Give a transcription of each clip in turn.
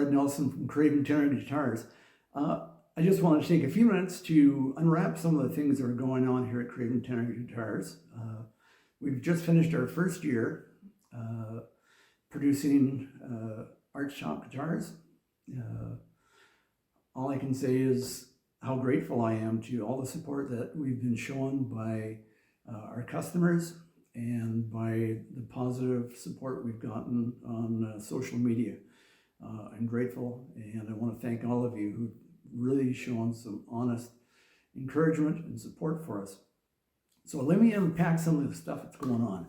Fred Nelson from Craven Tenor Guitars. I just want to take a few minutes to unwrap some of the things that are going on here at Craven Tenor Guitars. We've just finished our first year producing arch top guitars. All I can say is how grateful I am to all the support that we've been shown by our customers and by the positive support we've gotten on social media. I'm grateful, and I want to thank all of you who've really shown some honest encouragement and support for us. So let me unpack some of the stuff that's going on.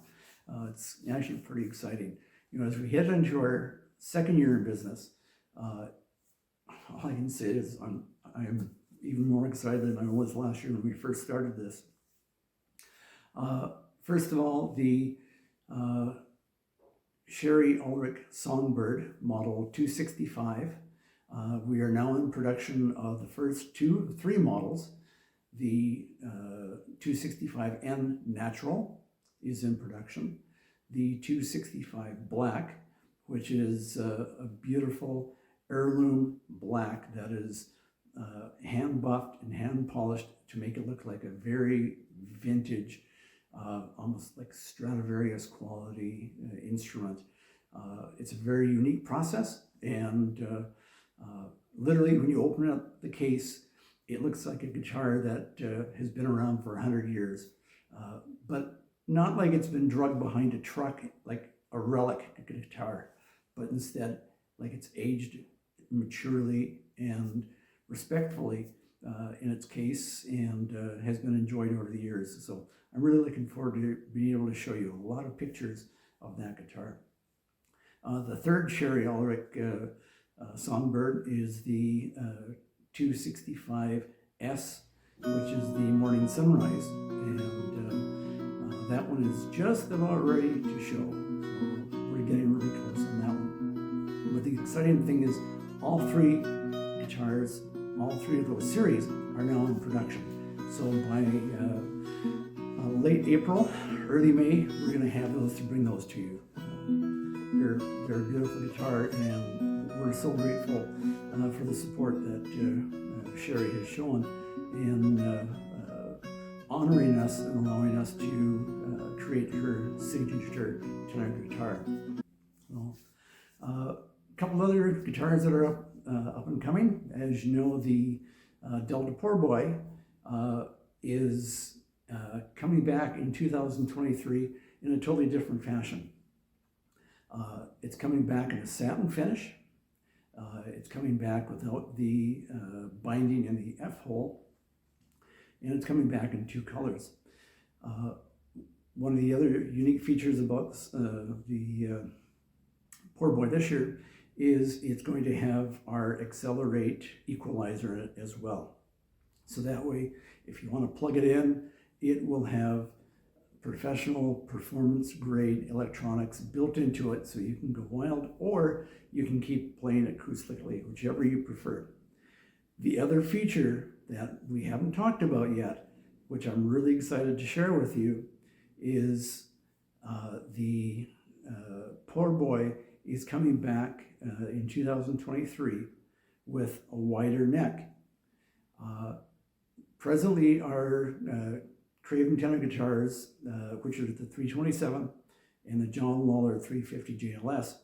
It's actually pretty exciting. You know, as we head into our second year in business, all I can say is I'm even more excited than I was last year when we first started this. First of all, the Shari Ulrich Songbird Model 265. We are now in production of the first three models. The 265N Natural is in production. The 265 Black, which is a beautiful heirloom black that is hand buffed and hand polished to make it look like a very vintage, almost like Stradivarius quality instrument. It's a very unique process, and literally when you open up the case, it looks like a guitar that has been around for 100 years, but not like it's been drugged behind a truck like a relic guitar, but instead like it's aged maturely and respectfully in its case, and has been enjoyed over the years. So I'm really looking forward to being able to show you a lot of pictures of that guitar. The third Shari Ulrich Songbird is the 265S, which is the Morning Sunrise, and that one is just about ready to show. So we're getting really close on that one. But the exciting thing is all three guitars, all three of those series are now in production. So by late April, early May, we're going to have those to bring those to you. They're a beautiful guitar, and we're so grateful for the support that Shari has shown in honoring us and allowing us to create her signature tenor guitar. So, a couple other guitars that are up and coming. As you know, the Delta Poor Boy is coming back in 2023 in a totally different fashion. It's coming back in a satin finish. It's coming back without the binding in the F-hole, and it's coming back in two colors. One of the other unique features about the Poor Boy this year is it's going to have our Accelerate equalizer in it as well. So that way, if you want to plug it in, it will have professional performance grade electronics built into it, so you can go wild or you can keep playing acoustically, whichever you prefer. The other feature that we haven't talked about yet, which I'm really excited to share with you, is the Poor Boy is coming back in 2023 with a wider neck. Presently, our Craven Tenor guitars, which are the 327 and the John Lawler 350 JLS,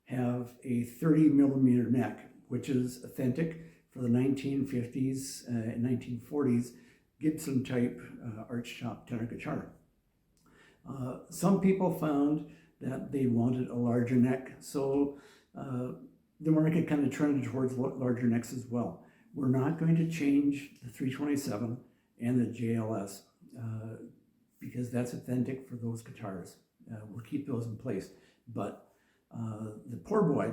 have a 30 millimeter neck, which is authentic for the 1950s and 1940s Gibson type arch top tenor guitar. Some people found that they wanted a larger neck, so the market kind of trended towards larger necks as well. We're not going to change the 327 and the JLS because that's authentic for those guitars. We'll keep those in place, but the Poor Boy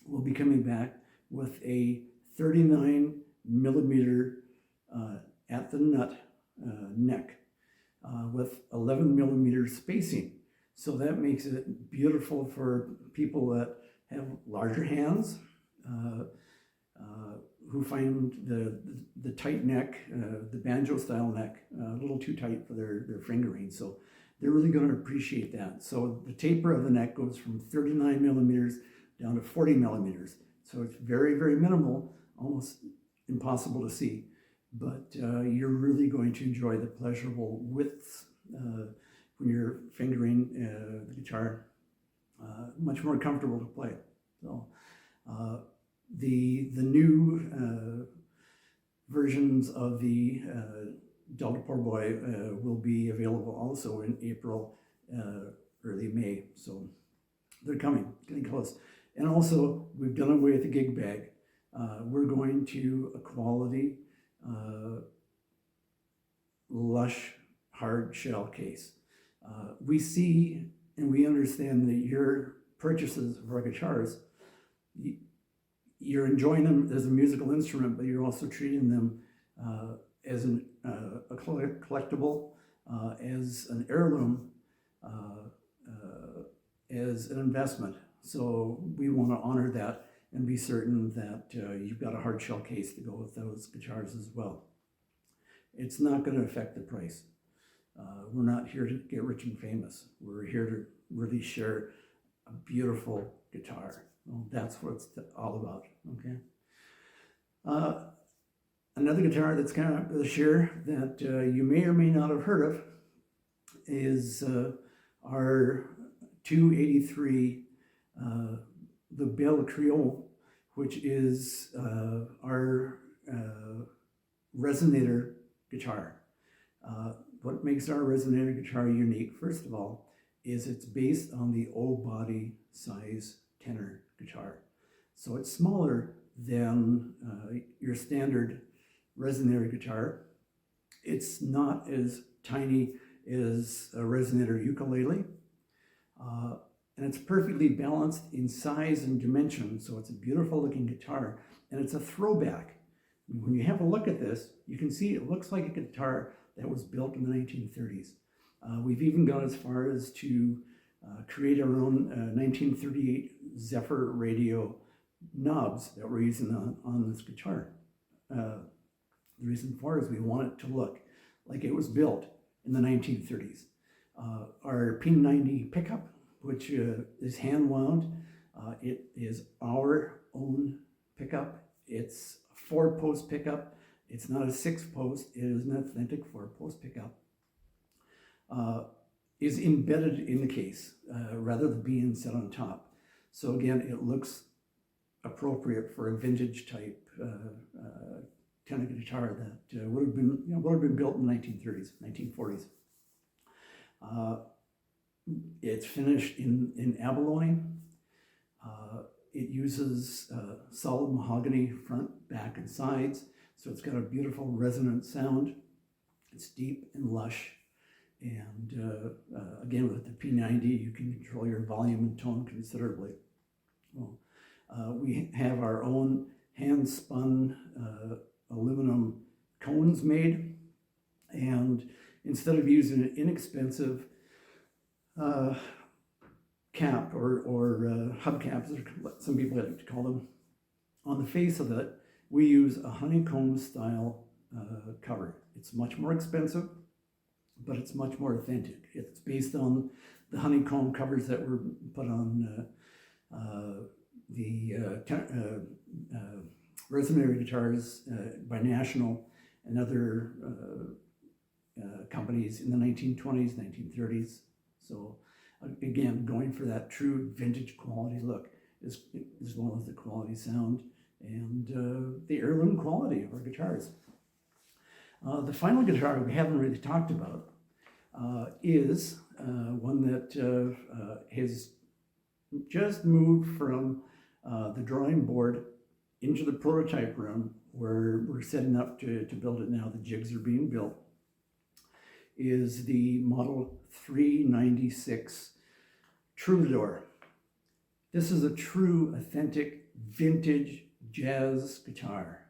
will be coming back with a 39 millimeter at the nut neck with 11 millimeter spacing. So that makes it beautiful for people that have larger hands, who find the tight neck, the banjo style neck, a little too tight for their fingering. So they're really going to appreciate that. So the taper of the neck goes from 39 millimeters down to 40 millimeters. So it's very, very minimal, almost impossible to see. But you're really going to enjoy the pleasurable widths when you're fingering the guitar. Much more comfortable to play. So the new versions of the Delta Poor Boy will be available also in April, early May. So they're coming, getting close. And also, we've done away with the gig bag. We're going to a quality, lush, hard shell case. We see and we understand that your purchases of our guitars, you're enjoying them as a musical instrument, but you're also treating them as a collectible, as an heirloom, as an investment. So we want to honor that and be certain that you've got a hard shell case to go with those guitars as well. It's not going to affect the price. We're not here to get rich and famous. We're here to really share a beautiful guitar. Well, that's what it's all about, okay? Another guitar that's kind of this year that you may or may not have heard of is our 283, the Belle Creole, which is our resonator guitar. What makes our resonator guitar unique, first of all, is it's based on the O-body size tenor guitar. So it's smaller than your standard resonator guitar. It's not as tiny as a resonator ukulele. And it's perfectly balanced in size and dimension. So it's a beautiful looking guitar, and it's a throwback. When you have a look at this, you can see it looks like a guitar that was built in the 1930s. We've even gone as far as to create our own 1938 Zephyr radio knobs that we're using on this guitar. The reason for it is we want it to look like it was built in the 1930s. Our P90 pickup, which is hand wound, it is our own pickup. It's a 4-post pickup. It's not a 6-post. It is an authentic 4-post pickup. Is embedded in the case rather than being set on top. So again, it looks appropriate for a vintage type tenor guitar that would have been built in the 1930s, 1940s. It's finished in abalone. It uses solid mahogany front, back, and sides. So it's got a beautiful resonant sound. It's deep and lush. And again, with the P90, you can control your volume and tone considerably. Well, we have our own hand-spun aluminum cones made. And instead of using an inexpensive cap or hubcaps, as some people like to call them, on the face of it, we use a honeycomb style cover. It's much more expensive, but it's much more authentic. It's based on the honeycomb covers that were put on the resonator guitars by National and other companies in the 1920s, 1930s. So again, going for that true vintage quality look, as well as the quality sound and the heirloom quality of our guitars. The final guitar we haven't really talked about is one that has just moved from the drawing board into the prototype room where we're setting up to build it now. The jigs are being built. Is the Model 396 Troubadour. This is a true, authentic, vintage jazz guitar.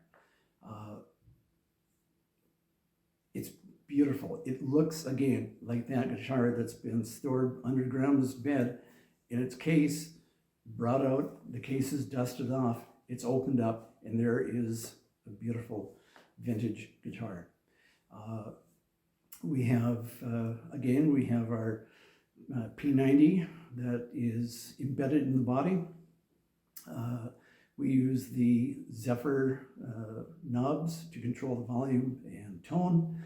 It's beautiful. It looks, again, like that guitar that's been stored under Grandma's bed in its case, brought out, the case is dusted off, it's opened up, and there is a beautiful vintage guitar. We have, again, we have our P90 that is embedded in the body. We use the Zephyr knobs to control the volume and tone.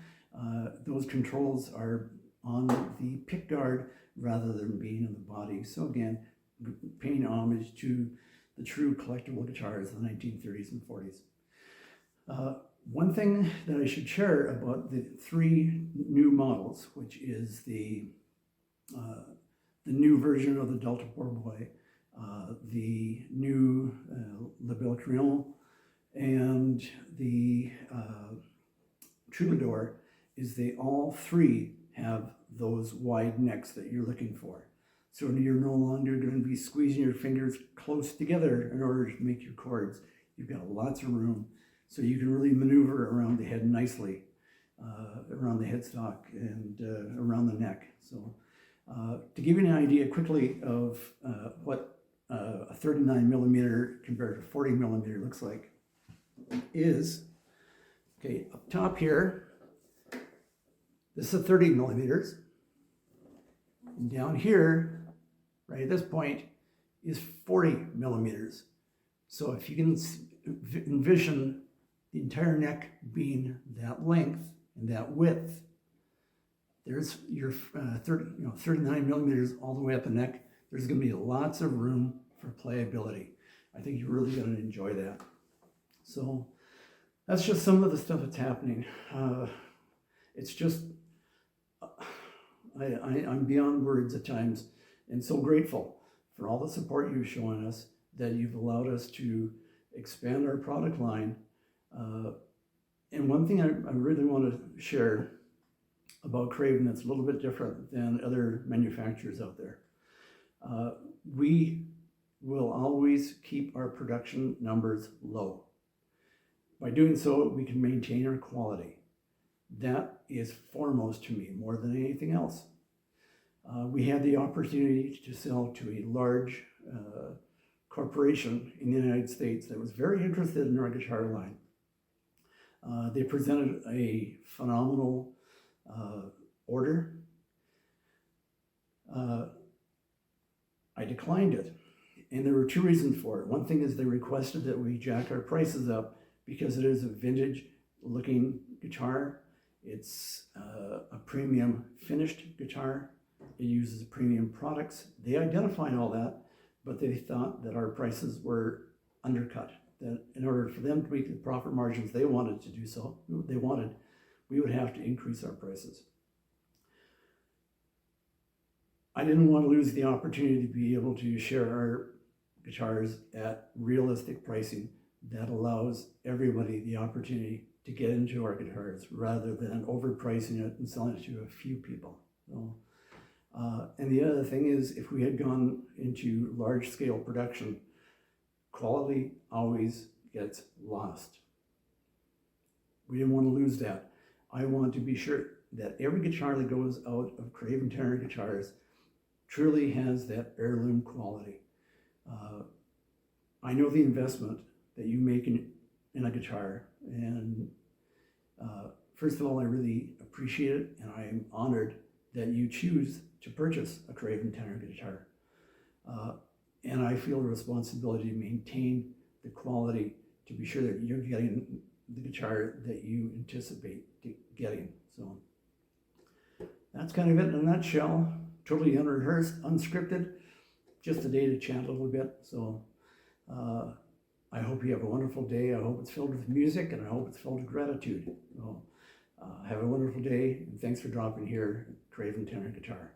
Those controls are on the pickguard rather than being in the body. So again, paying homage to the true collectible guitars of the 1930s and 40s. One thing that I should share about the 3 new models, which is the new version of the Delta Poor Boy, the new La Belle Creole, and the Troubadour, is they all 3 have those wide necks that you're looking for. So you're no longer going to be squeezing your fingers close together in order to make your chords. You've got lots of room, so you can really maneuver around the head nicely, around the headstock and around the neck. So to give you an idea quickly of what a 39 millimeter compared to 40 millimeter looks like is, okay, up top here, this is a 30 millimeters. And down here, right at this point, is 40 millimeters. So if you can envision the entire neck being that length and that width, there's your 39 millimeters all the way up the neck. There's going to be lots of room for playability. I think you're really going to enjoy that. So that's just some of the stuff that's happening. It's just, I'm beyond words at times, and so grateful for all the support you've shown us, that you've allowed us to expand our product line. And one thing I really want to share about Craven that's a little bit different than other manufacturers out there. We will always keep our production numbers low. By doing so, we can maintain our quality. That is foremost to me more than anything else. We had the opportunity to sell to a large corporation in the United States that was very interested in our guitar line. They presented a phenomenal order. I declined it, and there were 2 reasons for it. One thing is they requested that we jack our prices up because it is a vintage looking guitar. It's a premium finished guitar. It uses premium products. They identified all that, but they thought that our prices were undercut, that in order for them to make the profit margins they wanted to do so, we would have to increase our prices. I didn't want to lose the opportunity to be able to share our guitars at realistic pricing that allows everybody the opportunity to get into our guitars rather than overpricing it and selling it to a few people. So, and the other thing is, if we had gone into large-scale production, quality always gets lost. We didn't want to lose that. I want to be sure that every guitar that goes out of Craven Tenor Guitars truly has that heirloom quality. I know the investment that you make in a guitar, and first of all, I really appreciate it, and I am honored that you choose to purchase a Craven Tenor guitar. And I feel a responsibility to maintain the quality, to be sure that you're getting the guitar that you anticipate getting. So that's kind of it in a nutshell. Totally unrehearsed, unscripted, just a day to chat a little bit. So I hope you have a wonderful day. I hope it's filled with music, and I hope it's filled with gratitude. So have a wonderful day, and thanks for dropping here at Craven Tenor Guitar.